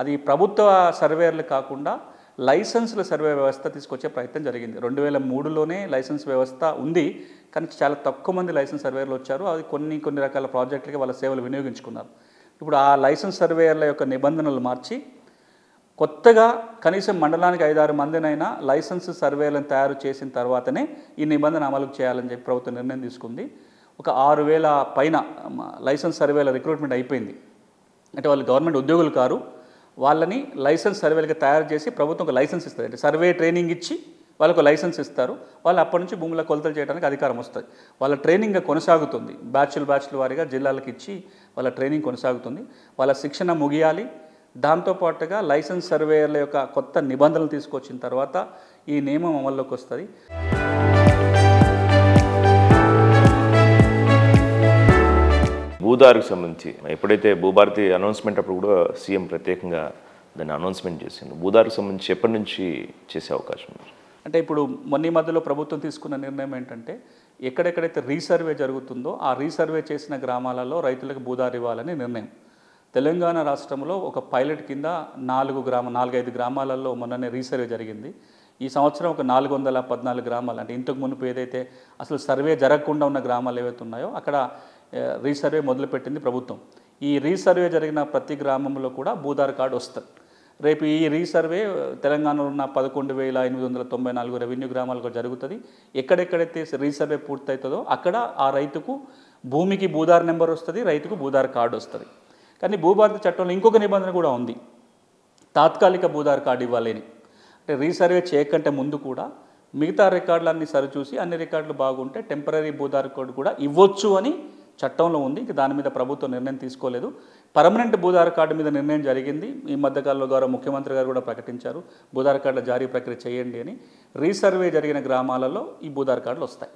అది ప్రభుత్వ సర్వేయర్లు కాకుండా లైసెన్స్ల సర్వే వ్యవస్థ తీసుకొచ్చే ప్రయత్నం జరిగింది. 2003లోనే లైసెన్స్ వ్యవస్థ ఉంది, కానీ చాలా తక్కువ మంది లైసెన్స్ సర్వేయర్లు వచ్చారు. అది కొన్ని రకాల ప్రాజెక్టులకి వాళ్ళ సేవలు వినియోగించుకున్నారు. ఇప్పుడు ఆ లైసెన్స్ సర్వేయర్ల యొక్క నిబంధనలు మార్చి కొత్తగా కనీసం మండలానికి 5-6 మందినైనా లైసెన్స్ సర్వేలను తయారు చేసిన తర్వాతనే ఈ నిబంధన అమలు చేయాలని చెప్పి ప్రభుత్వం నిర్ణయం తీసుకుంది. ఒక 6,000 పైన లైసెన్స్ సర్వేల రిక్రూట్మెంట్ అయిపోయింది. అంటే వాళ్ళు గవర్నమెంట్ ఉద్యోగులు కారు, వాళ్ళని లైసెన్స్ సర్వేలుగా తయారు చేసి ప్రభుత్వం ఒక లైసెన్స్ ఇస్తుంది. అంటే సర్వే ట్రైనింగ్ ఇచ్చి వాళ్ళకు లైసెన్స్ ఇస్తారు. వాళ్ళు అప్పటి నుంచి భూముల కొలతలు చేయడానికి అధికారం వస్తుంది. వాళ్ళ ట్రైనింగ్ కొనసాగుతుంది. బ్యాచ్ల వారీగా జిల్లాలకు ఇచ్చి వాళ్ళ ట్రైనింగ్ కొనసాగుతుంది. వాళ్ళ శిక్షణ ముగియాలి. దాంతోపాటుగా లైసెన్స్ సర్వేయర్ల యొక్క కొత్త నిబంధనలు తీసుకొచ్చిన తర్వాత ఈ నియమం అమల్లోకి వస్తుంది. భూదారికి సంబంధించి ఎప్పుడైతే భూభారతి అనౌన్స్మెంట్ అప్పుడు కూడా సీఎం ప్రత్యేకంగా దాన్ని అనౌన్స్మెంట్ చేసింది. భూదారికి సంబంధించి ఎప్పటి నుంచి చేసే అవకాశం ఉంది? అంటే ఇప్పుడు మొన్న మధ్యలో ప్రభుత్వం తీసుకున్న నిర్ణయం ఏంటంటే, ఎక్కడెక్కడైతే రీసర్వే జరుగుతుందో ఆ రీసర్వే చేసిన గ్రామాలలో రైతులకు భూదారి ఇవ్వాలని నిర్ణయం. తెలంగాణ రాష్ట్రంలో ఒక పైలట్ కింద 4-5 గ్రామాలలో మొన్ననే రీసర్వే జరిగింది. ఈ సంవత్సరం ఒక 414 గ్రామాలు, అంటే ఇంతకు మునుపు ఏదైతే అసలు సర్వే జరగకుండా ఉన్న గ్రామాలు ఏవైతే ఉన్నాయో అక్కడ రీసర్వే మొదలుపెట్టింది ప్రభుత్వం. ఈ రీసర్వే జరిగిన ప్రతి గ్రామంలో కూడా భూదార్ కార్డు వస్తుంది. రేపు ఈ రీసర్వే తెలంగాణలో ఉన్న 11,894 రెవెన్యూ గ్రామాలకు జరుగుతుంది. ఎక్కడెక్కడైతే రీసర్వే పూర్తవుతుందో అక్కడ ఆ రైతుకు భూమికి భూదార్ నెంబర్ వస్తుంది, రైతుకు భూదార్ కార్డు వస్తుంది. కానీ భూభారతి చట్టంలో ఇంకొక నిబంధన కూడా ఉంది, తాత్కాలిక భూదార్ కార్డు ఇవ్వాలని. అంటే రీసర్వే చేయకంటే ముందు కూడా మిగతా రికార్డులన్నీ సరిచూసి అన్ని రికార్డులు బాగుంటే టెంపరీ భూదార్ కార్డు కూడా ఇవ్వచ్చు అని చట్టంలో ఉంది. ఇంక దాని మీద ప్రభుత్వం నిర్ణయం తీసుకోలేదు. పర్మనెంట్ భూదార్ కార్డు మీద నిర్ణయం జరిగింది. ఈ మధ్యకాలంలో గౌరవ ముఖ్యమంత్రి గారు కూడా ప్రకటించారు, భూదార్ కార్డుల జారీ ప్రక్రియ చేయండి అని. రీసర్వే జరిగిన గ్రామాలలో ఈ భూదార్ కార్డులు వస్తాయి.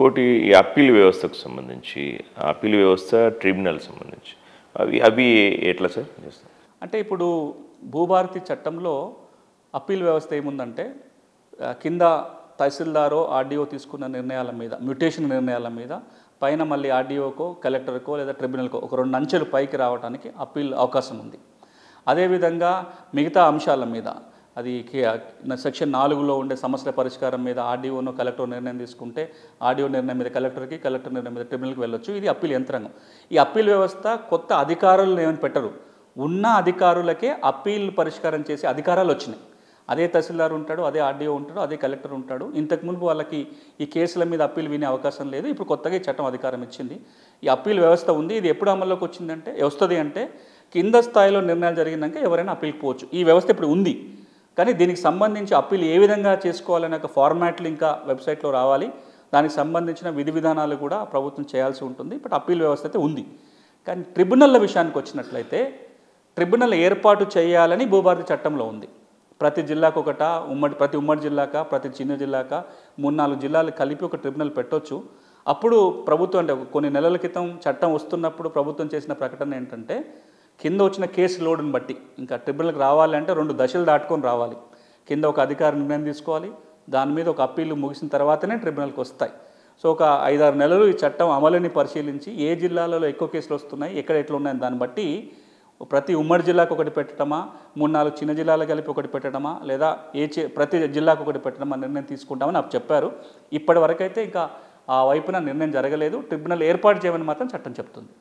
ఇంకోటి ఈ అప్పీల్ వ్యవస్థకు సంబంధించి అప్పీల్ వ్యవస్థ ట్రిబ్యునల్ సంబంధించి అవి ఎట్లా సార్ చేస్తారు? అంటే ఇప్పుడు భూభారతి చట్టంలో అప్పీల్ వ్యవస్థ ఏముందంటే కింద తహసీల్దారో ఆర్డీఓ తీసుకున్న నిర్ణయాల మీద, మ్యూటేషన్ నిర్ణయాల మీద పైన మళ్ళీ ఆర్డీఓకో కలెక్టర్కో లేదా ట్రిబ్యునల్కో ఒక 2 అంచెలు పైకి రావడానికి అప్పీల్ అవకాశం ఉంది. అదేవిధంగా మిగతా అంశాల మీద అది సెక్షన్ 4లో ఉండే సమస్యల పరిష్కారం మీద ఆర్డీఓనో కలెక్టర్ నిర్ణయం తీసుకుంటే ఆర్డీఓ నిర్ణయం మీద కలెక్టర్కి, కలెక్టర్ నిర్ణయం మీద ట్రిబ్యునల్కి వెళ్ళొచ్చు. ఇది అప్పీల్ యంత్రాంగం. ఈ అప్పీల్ వ్యవస్థ కొత్త అధికారులను ఏమని పెట్టరు, ఉన్న అధికారులకే అప్పీల్ పరిష్కారం చేసే అధికారాలు వచ్చినాయి. అదే తహసీల్దార్ ఉంటాడు, అదే ఆర్డీఓ ఉంటాడు, అదే కలెక్టర్ ఉంటాడు. ఇంతకుముందు వాళ్ళకి ఈ కేసుల మీద అప్పీల్ వినే అవకాశం లేదు. ఇప్పుడు కొత్తగా ఈ చట్టం అధికారం ఇచ్చింది. ఈ అప్పీల్ వ్యవస్థ ఉంది. ఇది ఎప్పుడు అమల్లోకి వచ్చిందంటే వస్తుంది అంటే కింద స్థాయిలో నిర్ణయాలు జరిగినాక ఎవరైనా అప్పీల్కి పోవచ్చు. ఈ వ్యవస్థ ఇప్పుడు ఉంది. కానీ దీనికి సంబంధించి అప్పీల్ ఏ విధంగా చేసుకోవాలనే ఒక ఫార్మాట్లు ఇంకా వెబ్సైట్లో రావాలి. దానికి సంబంధించిన విధి విధానాలు కూడా ప్రభుత్వం చేయాల్సి ఉంటుంది. బట్ అప్పీల్ వ్యవస్థ అయితే ఉంది. కానీ ట్రిబ్యునల్ల విషయానికి వచ్చినట్లయితే ట్రిబ్యునల్ ఏర్పాటు చేయాలని భూభారతి చట్టంలో ఉంది. ప్రతి జిల్లాకు ఒకట, ప్రతి ఉమ్మడి జిల్లాక, ప్రతి చిన్న జిల్లాక 3-4 జిల్లాలు కలిపి ఒక ట్రిబ్యునల్ పెట్టొచ్చు. అప్పుడు ప్రభుత్వం అంటే కొన్ని నెలల క్రితం చట్టం వస్తున్నప్పుడు ప్రభుత్వం చేసిన ప్రకటన ఏంటంటే కింద వచ్చిన కేసు లోడుని బట్టి ఇంకా ట్రిబ్యునల్కి రావాలంటే 2 దశలు దాటుకొని రావాలి. కింద ఒక అధికారి నిర్ణయం తీసుకోవాలి, దాని మీద ఒక అప్పీలు ముగిసిన తర్వాతనే ట్రిబ్యునల్కి వస్తాయి. సో ఒక 5-6 నెలలు ఈ చట్టం అమలుని పరిశీలించి ఏ జిల్లాలలో ఎక్కువ కేసులు వస్తున్నాయి, ఎక్కడ ఎట్లా ఉన్నాయని దాన్ని బట్టి ప్రతి ఉమ్మడి జిల్లాకు ఒకటి పెట్టడమా, 3-4 చిన్న జిల్లాలు కలిపి ఒకటి పెట్టడమా, లేదా ప్రతి జిల్లాకు ఒకటి పెట్టడమా నిర్ణయం తీసుకుంటామని నాకు చెప్పారు. ఇప్పటి వరకైతే ఇంకా ఆ వైపున నిర్ణయం జరగలేదు. ట్రిబ్యునల్ ఏర్పాటు చేయమని మాత్రం చట్టం చెప్తుంది.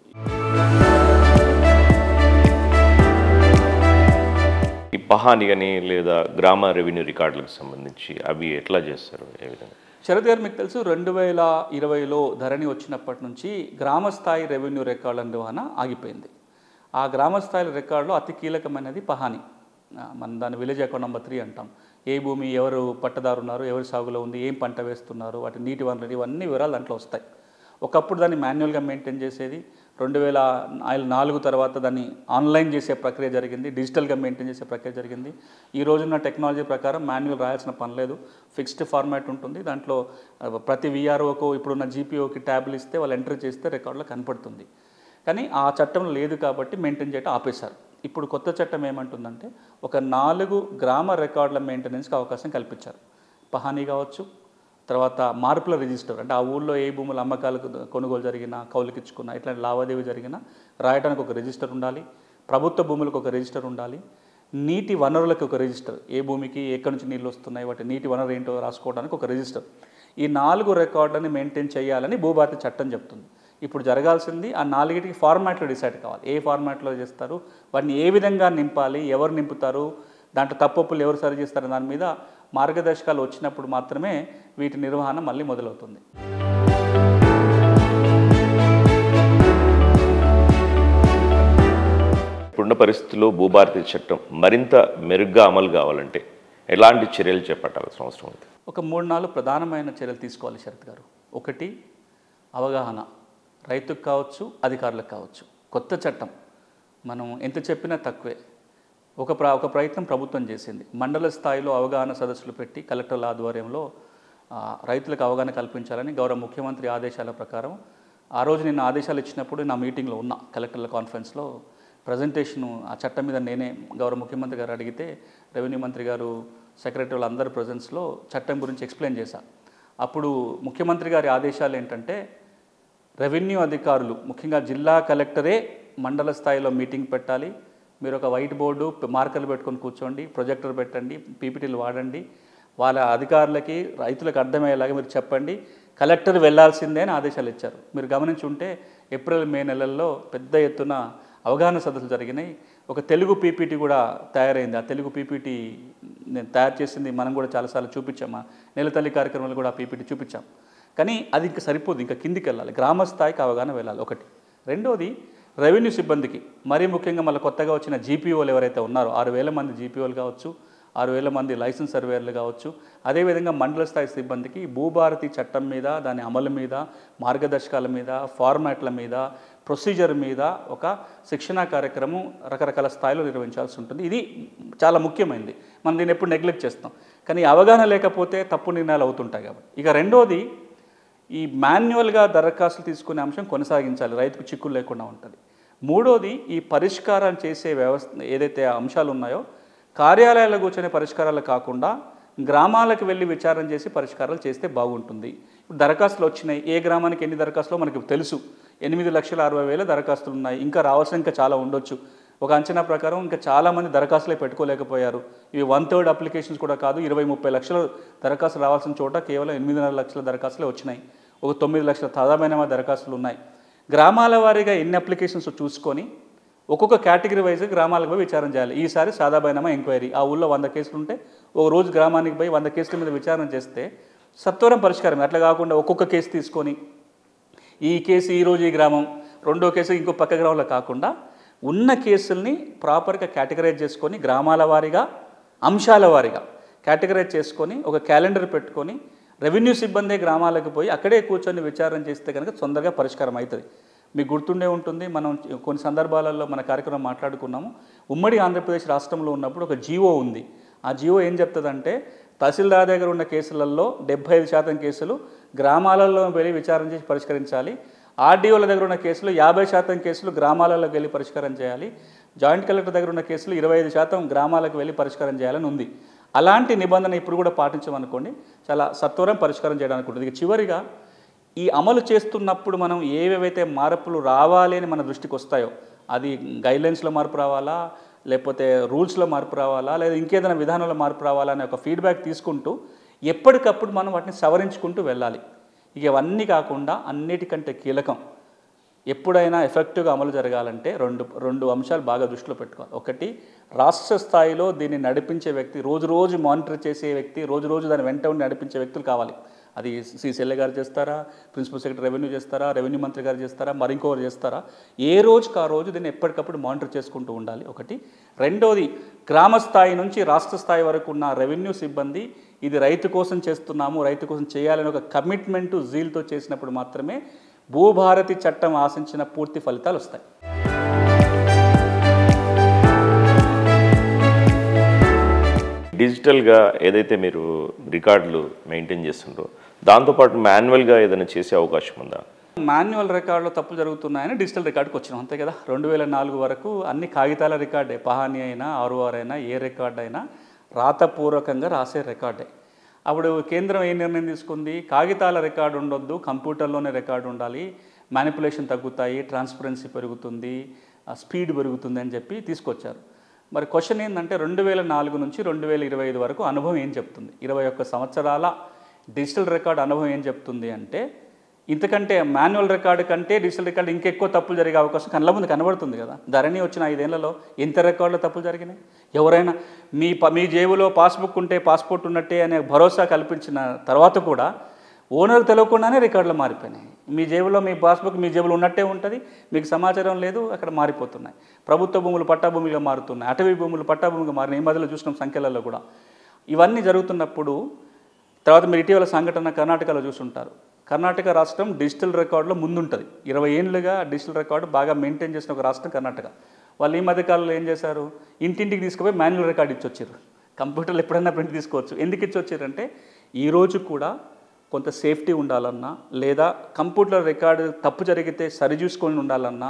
ఈ పహాని కానీ లేదా గ్రామ రెవెన్యూ రికార్డులకు సంబంధించి అవి ఎట్లా చేస్తారు, ఏ విధంగా? శరత్ గారు, మీకు తెలుసు 2020లో ధరణి వచ్చినప్పటి నుంచి గ్రామ స్థాయి రెవెన్యూ రికార్డుల నిర్వహణ ఆగిపోయింది. ఆ గ్రామ స్థాయి రికార్డులో అతి కీలకమైనది పహాని. మనం దాన్ని విలేజ్ అకౌంట్ నెంబర్ 3 అంటాం. ఏ భూమి ఎవరు పట్టదారు ఉన్నారు, ఎవరి సాగులో ఉంది, ఏం పంట వేస్తున్నారు, వాటి నీటి వనరులు, ఇవన్నీ వివరాలు దాంట్లో వస్తాయి. ఒకప్పుడు దాన్ని మాన్యువల్గా మెయింటైన్ చేసేది. 2004 తర్వాత దాన్ని ఆన్లైన్ చేసే ప్రక్రియ జరిగింది, డిజిటల్గా మెయింటైన్ చేసే ప్రక్రియ జరిగింది. ఈ రోజున్న టెక్నాలజీ ప్రకారం మాన్యువల్ రాయాల్సిన పని లేదు, ఫిక్స్డ్ ఫార్మాట్ ఉంటుంది. దాంట్లో ప్రతి వీఆర్ఓకు ఇప్పుడున్న జీపీఓకి ట్యాబ్లు ఇస్తే వాళ్ళు ఎంటర్ చేస్తే రికార్డులో కనపడుతుంది. కానీ ఆ చట్టం లేదు కాబట్టి మెయింటైన్ చేయడం ఆపేశారు. ఇప్పుడు కొత్త చట్టం ఏమంటుందంటే ఒక 4 గ్రామ రికార్డుల మెయింటెనెన్స్కి అవకాశం కల్పించారు. పహానీ కావచ్చు, తర్వాత మార్పుల రిజిస్టర్, అంటే ఆ ఊళ్ళో ఏ భూముల అమ్మకాలు కొనుగోలు జరిగినా, కౌలుకిచ్చుకున్నా, ఇట్లాంటి లావాదేవీ జరిగినా రాయడానికి ఒక రిజిస్టర్ ఉండాలి. ప్రభుత్వ భూములకు ఒక రిజిస్టర్ ఉండాలి. నీటి వనరులకు ఒక రిజిస్టర్, ఏ భూమికి ఎక్కడి నుంచి నీళ్ళు వస్తున్నాయి, వాటి నీటి వనరు ఏంటో రాసుకోవడానికి ఒక రిజిస్టర్. ఈ 4 రికార్డులని మెయింటైన్ చేయాలని భూభారతి చట్టం చెప్తుంది. ఇప్పుడు జరగాల్సింది ఆ 4టికి ఫార్మాట్లో డిసైడ్ కావాలి. ఏ ఫార్మాట్లో చేస్తారు, వాటిని ఏ విధంగా నింపాలి, ఎవరు నింపుతారు, దాంట్లో తప్పులు ఎవరు సరి చేస్తారు, దాని మీద మార్గదర్శకాలు వచ్చినప్పుడు మాత్రమే వీటి నిర్వహణ మళ్ళీ మొదలవుతుంది. ఇప్పుడున్న పరిస్థితుల్లో భూభారతి చట్టం మరింత మెరుగ్గా అమలు కావాలంటే ఎలాంటి చర్యలు చేపట్టాల్సిన అవసరం ఉంది? ఒక 3-4 ప్రధానమైన చర్యలు తీసుకోవాలి శరత్ గారు. ఒకటి, అవగాహన. రైతుకు కావచ్చు, అధికారులకు కావచ్చు. కొత్త చట్టం, మనం ఎంత చెప్పినా తక్కువే. ఒక ప్రయత్నం ప్రభుత్వం చేసింది. మండల స్థాయిలో అవగాహన సదస్సులు పెట్టి కలెక్టర్ల ఆధ్వర్యంలో రైతులకు అవగాహన కల్పించాలని గౌరవ ముఖ్యమంత్రి ఆదేశాల ప్రకారం ఆ రోజు నేను ఆదేశాలు ఇచ్చినప్పుడు నా మీటింగ్లో ఉన్న కలెక్టర్ల కాన్ఫరెన్స్లో ప్రజెంటేషను ఆ చట్టం మీద నేనే గౌరవ ముఖ్యమంత్రి గారు అడిగితే రెవెన్యూ మంత్రి గారు, సెక్రటరీ వాళ్ళందరి ప్రజెన్స్లో చట్టం గురించి ఎక్స్ప్లెయిన్ చేశా. అప్పుడు ముఖ్యమంత్రి గారి ఆదేశాలు ఏంటంటే రెవెన్యూ అధికారులు, ముఖ్యంగా జిల్లా కలెక్టరే మండల స్థాయిలో మీటింగ్ పెట్టాలి. మీరు ఒక వైట్ బోర్డు, మార్కర్లు పెట్టుకొని కూర్చోండి, ప్రొజెక్టర్ పెట్టండి, పీపీటీలు వాడండి, వాళ్ళ అధికారులకి రైతులకు అర్థమయ్యేలాగా మీరు చెప్పండి, కలెక్టర్ వెళ్లాల్సిందే అని ఆదేశాలు ఇచ్చారు. మీరు గమనించి ఉంటే ఏప్రిల్ మే నెలల్లో పెద్ద ఎత్తున అవగాహన సదస్సులు జరిగినాయి. ఒక తెలుగు పీపీటీ కూడా తయారైంది. ఆ తెలుగు పీపీటీ నేను తయారు చేసింది మనం కూడా చాలాసార్లు చూపించాము. నెలతల్లి కార్యక్రమాలు కూడా ఆ పీపీటీ చూపించాం. కానీ అది ఇంకా సరిపోదు, ఇంకా కిందికి వెళ్ళాలి, గ్రామ స్థాయికి అవగాహన వెళ్ళాలి. ఒకటి. రెండోది, రెవెన్యూ సిబ్బందికి, మరీ ముఖ్యంగా మళ్ళీ కొత్తగా వచ్చిన జీపీఓలు ఎవరైతే ఉన్నారో 6,000 మంది జీపీఓలు కావచ్చు, 6,000 మంది లైసెన్స్ సర్వేయర్లు కావచ్చు, అదేవిధంగా మండల స్థాయి సిబ్బందికి భూభారతి చట్టం మీద, దాని అమలు మీద, మార్గదర్శకాల మీద, ఫార్మాట్ల మీద, ప్రొసీజర్ మీద ఒక శిక్షణా కార్యక్రమం రకరకాల స్థాయిలో నిర్వహించాల్సి ఉంటుంది. ఇది చాలా ముఖ్యమైనది. మనం దీన్ని ఎప్పుడు నెగ్లెక్ట్ చేస్తాం. కానీ అవగాహన లేకపోతే తప్పు నిర్ణయాలు అవుతుంటాయి కాబట్టి. ఇక రెండోది, ఈ మాన్యువల్గా దరఖాస్తులు తీసుకునే అంశం కొనసాగించాలి, రైతుకు చిక్కులు లేకుండా ఉంటుంది. మూడోది, ఈ పరిష్కారం చేసే వ్యవస్థ ఏదైతే అంశాలు ఉన్నాయో కార్యాలయాల్లో కూర్చొనే పరిష్కారాలు కాకుండా గ్రామాలకు వెళ్ళి విచారణ చేసి పరిష్కారాలు చేస్తే బాగుంటుంది. ఇప్పుడు దరఖాస్తులు వచ్చినాయి, ఏ గ్రామానికి ఎన్ని దరఖాస్తులో మనకు తెలుసు. 8,60,000 దరఖాస్తులు ఉన్నాయి, ఇంకా రావాల్సిన ఇంకా చాలా ఉండొచ్చు. ఒక అంచనా ప్రకారం ఇంకా చాలామంది దరఖాస్తులే పెట్టుకోలేకపోయారు. ఇవి 1/3 అప్లికేషన్స్ కూడా కాదు, 20-30 లక్షల దరఖాస్తులు రావాల్సిన చోట కేవలం 8.5 లక్షల దరఖాస్తులే వచ్చినాయి. ఒక 9 లక్షల తాజామైన దరఖాస్తులు ఉన్నాయి. గ్రామాల వారీగా ఎన్ని అప్లికేషన్స్ చూసుకొని ఒక్కొక్క కేటగిరీ వైజ్గా గ్రామాలకు పోయి విచారణ చేయాలి. ఈసారి సాదాబైనామా ఎంక్వైరీ, ఆ ఊళ్ళో 100 కేసులు ఉంటే ఒక రోజు గ్రామానికి పోయి 100 కేసుల మీద విచారణ చేస్తే సత్వరం పరిష్కారం. అట్లా కాకుండా ఒక్కొక్క కేసు తీసుకొని ఈ కేసు ఈరోజు ఈ గ్రామం, రెండో కేసు ఇంకో పక్క గ్రామంలో కాకుండా ఉన్న కేసుల్ని ప్రాపర్గా కేటగరైజ్ చేసుకొని గ్రామాల వారీగా అంశాల వారీగా కేటగరైజ్ చేసుకొని ఒక క్యాలెండర్ పెట్టుకొని రెవెన్యూ సిబ్బంది గ్రామాలకు పోయి అక్కడే కూర్చొని విచారణ చేస్తే కనుక తొందరగా పరిష్కారం అవుతుంది. మీకు గుర్తుండే ఉంటుంది, మనం కొన్ని సందర్భాలలో మన కార్యక్రమం మాట్లాడుకున్నాము. ఉమ్మడి ఆంధ్రప్రదేశ్ రాష్ట్రంలో ఉన్నప్పుడు ఒక జీవో ఉంది. ఆ జీవో ఏం చెప్తుందంటే తహసీల్దార్ దగ్గర ఉన్న కేసులలో 75% కేసులు గ్రామాలలో వెళ్ళి విచారణ చేసి పరిష్కరించాలి. ఆర్డీఓల దగ్గర ఉన్న కేసులు 50% కేసులు గ్రామాలకు వెళ్ళి పరిష్కారం చేయాలి. జాయింట్ కలెక్టర్ దగ్గర ఉన్న కేసులు 25% గ్రామాలకు వెళ్ళి పరిష్కారం చేయాలని ఉంది. అలాంటి నిబంధన ఇప్పుడు కూడా పాటించమనుకోండి, చాలా సత్వరం పరిష్కారం చేయడానికి ఉంటుంది. ఇక చివరిగా ఈ అమలు చేస్తున్నప్పుడు మనం ఏవేవైతే మార్పులు రావాలి అని మన దృష్టికి వస్తాయో, అది గైడ్లైన్స్లో మార్పు రావాలా, లేకపోతే రూల్స్లో మార్పు రావాలా, లేదా ఇంకేదైనా విధానంలో మార్పు రావాలా అనే ఒక ఫీడ్బ్యాక్ తీసుకుంటూ ఎప్పటికప్పుడు మనం వాటిని సవరించుకుంటూ వెళ్ళాలి. ఇక ఇవన్నీ కాకుండా అన్నిటికంటే కీలకం, ఎప్పుడైనా ఎఫెక్టివ్గా అమలు జరగాలంటే రెండు అంశాలు బాగా దృష్టిలో పెట్టుకోవాలి. ఒకటి, రాష్ట్ర స్థాయిలో దీన్ని నడిపించే వ్యక్తి, రోజు మానిటర్ చేసే వ్యక్తి, రోజు దాని వెంట ఉండి నడిపించే వ్యక్తులు కావాలి. అది సిసిఎల్ఏ గారు చేస్తారా, ప్రిన్సిపల్ సెక్రటరీ రెవెన్యూ చేస్తారా, రెవెన్యూ మంత్రి గారు చేస్తారా, మరింకొకరు చేస్తారా, ఏ రోజుకి ఆ రోజు దీన్ని ఎప్పటికప్పుడు మానిటర్ చేసుకుంటూ ఉండాలి ఒకటి. రెండోది, గ్రామ స్థాయి నుంచి రాష్ట్ర స్థాయి వరకు ఉన్న రెవెన్యూ సిబ్బంది ఇది రైతు కోసం చేస్తున్నాము, రైతు కోసం చేయాలని ఒక కమిట్మెంటు జీల్తో చేసినప్పుడు మాత్రమే భూభారతి చట్టం ఆశించిన పూర్తి ఫలితాలు వస్తాయి. డిజిటల్గా ఏదైతే మీరు రికార్డులు మెయింటైన్ చేస్తుండ్రో దాంతోపాటు మాన్యువల్గా ఏదైనా చేసే అవకాశం ఉందా? మాన్యువల్ రికార్డులో తప్పులు జరుగుతున్నాయని డిజిటల్ రికార్డుకి వచ్చినాం, అంతే కదా. 2004 వరకు అన్ని కాగితాల రికార్డే, పహానీ అయినా ఆర్ఓఆర్ అయినా ఏ రికార్డు అయినా రాతపూర్వకంగా రాసే రికార్డే. అప్పుడు కేంద్రం ఏ నిర్ణయం తీసుకుంది, కాగితాల రికార్డు ఉండొద్దు, కంప్యూటర్లోనే రికార్డు ఉండాలి, మ్యానిపులేషన్ తగ్గుతాయి, ట్రాన్స్పరెన్సీ పెరుగుతుంది, స్పీడ్ పెరుగుతుంది అని చెప్పి తీసుకొచ్చారు. మరి క్వశ్చన్ ఏంటంటే 2004 నుంచి 2025 వరకు అనుభవం ఏం చెప్తుంది, 21 సంవత్సరాల డిజిటల్ రికార్డు అనుభవం ఏం చెప్తుంది అంటే, ఇంతకంటే మాన్యువల్ రికార్డు కంటే డిజిటల్ రికార్డు ఇంకెక్కువ తప్పులు జరిగే అవకాశం కళ్ళ ముందు కనబడుతుంది కదా. ధరణి వచ్చిన 5 ఏళ్లలో ఎంత రికార్డులో తప్పులు జరిగినాయి? ఎవరైనా మీ జేబులో పాస్బుక్ ఉంటే పాస్పోర్ట్ ఉన్నట్టే అనే భరోసా కల్పించిన తర్వాత కూడా ఓనర్ తెలియకుండానే రికార్డులు మారిపోయినాయి. మీ జేబులో మీ పాస్బుక్ మీ జేబులో ఉన్నట్టే ఉంటుంది, మీకు సమాచారం లేదు, అక్కడ మారిపోతున్నాయి. ప్రభుత్వ భూములు పట్టాభూమిగా మారుతున్నాయి, అటవీ భూములు పట్టాభూమిగా మారినాయి. ఈ మధ్యలో చూసినాం సంఖ్యలలో కూడా. ఇవన్నీ జరుగుతున్నప్పుడు తర్వాత మీరు ఇటీవల సంఘటన కర్ణాటకలో చూసుంటారు. కర్ణాటక రాష్ట్రం డిజిటల్ రికార్డులో ముందుంటుంది. 20 ఏళ్ళుగా డిజిటల్ రికార్డు బాగా మెయింటైన్ చేసిన ఒక రాష్ట్రం కర్ణాటక. వాళ్ళు ఈ మధ్యకాలంలో ఏం చేశారు, ఇంటింటికి తీసుకుపోయి మాన్యువల్ రికార్డు ఇచ్చొచ్చారు. కంప్యూటర్లు ఎప్పుడైనా ప్రింట్ తీసుకోవచ్చు. ఎందుకు ఇచ్చొచ్చారంటే ఈరోజు కూడా కొంత సేఫ్టీ ఉండాలన్నా, లేదా కంప్యూటర్ రికార్డు తప్పు జరిగితే సరిచూసుకొని ఉండాలన్నా,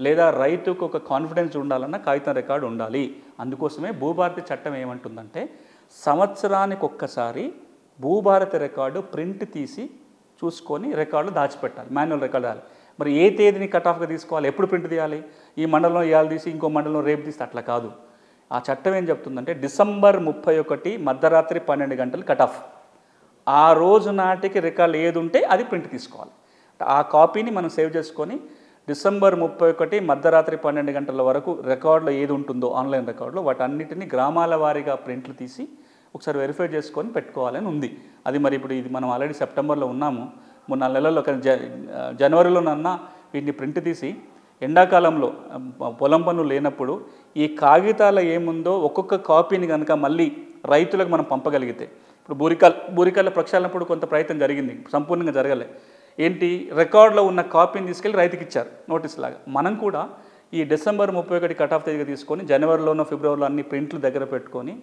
లేదా రైతుకు ఒక కాన్ఫిడెన్స్ ఉండాలన్నా కాగితం రికార్డు ఉండాలి. అందుకోసమే భూభారతి చట్టం ఏమంటుందంటే సంవత్సరానికి ఒక్కసారి భూభారతి రికార్డు ప్రింట్ తీసి చూసుకొని రికార్డులు దాచిపెట్టాలి, మాన్యువల్ రికార్డు రాయాలి. మరి ఏ తేదీని కట్ ఆఫ్గా తీసుకోవాలి, ఎప్పుడు ప్రింట్ తీయాలి? ఈ మండలంలో ఇవాళ తీసి ఇంకో మండలంలో రేపు తీస్తే అట్లా కాదు. ఆ చట్టం ఏం చెప్తుందంటే డిసెంబర్ 31 మధ్యరాత్రి 12 గంటలు కట్ ఆఫ్. ఆ రోజు నాటికి రికార్డు ఏది ఉంటే అది ప్రింట్ తీసుకోవాలి. ఆ కాపీని మనం సేవ్ చేసుకొని డిసెంబర్ 31 మధ్యరాత్రి 12 గంటల వరకు రికార్డులో ఏది ఉంటుందో ఆన్లైన్ రికార్డులో వాటన్నిటిని గ్రామాల వారీగా ప్రింట్లు తీసి ఒకసారి వెరిఫై చేసుకొని పెట్టుకోవాలని ఉంది. అది మరి ఇప్పుడు ఇది మనం ఆల్రెడీ సెప్టెంబర్లో ఉన్నాము, 3-4 నెలల్లో జనవరిలోనన్నా వీటిని ప్రింట్ తీసి ఎండాకాలంలో పొలం పనులు లేనప్పుడు ఈ కాగితాల ఏముందో ఒక్కొక్క కాపీని కనుక మళ్ళీ రైతులకు మనం పంపగలిగితే, ఇప్పుడు బూరికాల ప్రక్షాళనప్పుడు కొంత ప్రయత్నం జరిగింది, సంపూర్ణంగా జరగలే. ఏంటి, రికార్డులో ఉన్న కాపీని తీసుకెళ్ళి రైతుకి ఇచ్చారు నోటీస్ లాగా. మనం కూడా ఈ డిసెంబర్ 31 కట్ ఆఫ్ తేదీగా తీసుకొని జనవరిలోనో ఫిబ్రవరిలో అన్ని ప్రింట్లు దగ్గర పెట్టుకొని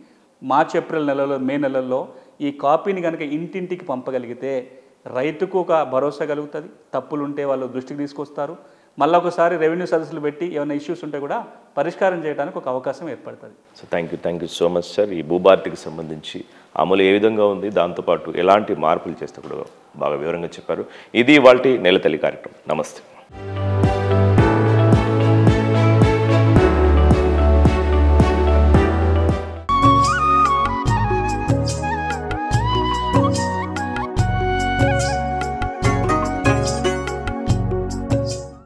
మార్చి ఏప్రిల్ నెలలో మే నెలల్లో ఈ కాపీని కనుక ఇంటింటికి పంపగలిగితే రైతుకు ఒక భరోసా కలుగుతుంది, తప్పులు ఉంటే వాళ్ళు దృష్టికి తీసుకొస్తారు, మళ్ళీ ఒకసారి రెవెన్యూ సదస్సులు పెట్టి ఏమైనా ఇష్యూస్ ఉంటే కూడా పరిష్కారం చేయడానికి ఒక అవకాశం ఏర్పడుతుంది. So thank you so much sir. ఈ భూభారతికి సంబంధించి అమలు ఏ విధంగా ఉంది, దాంతోపాటు ఎలాంటి మార్పులు చేస్తే కూడా బాగా వివరంగా చెప్పారు. ఇది ఇవాల్టి నేల తల్లి కార్యక్రమం. నమస్తే.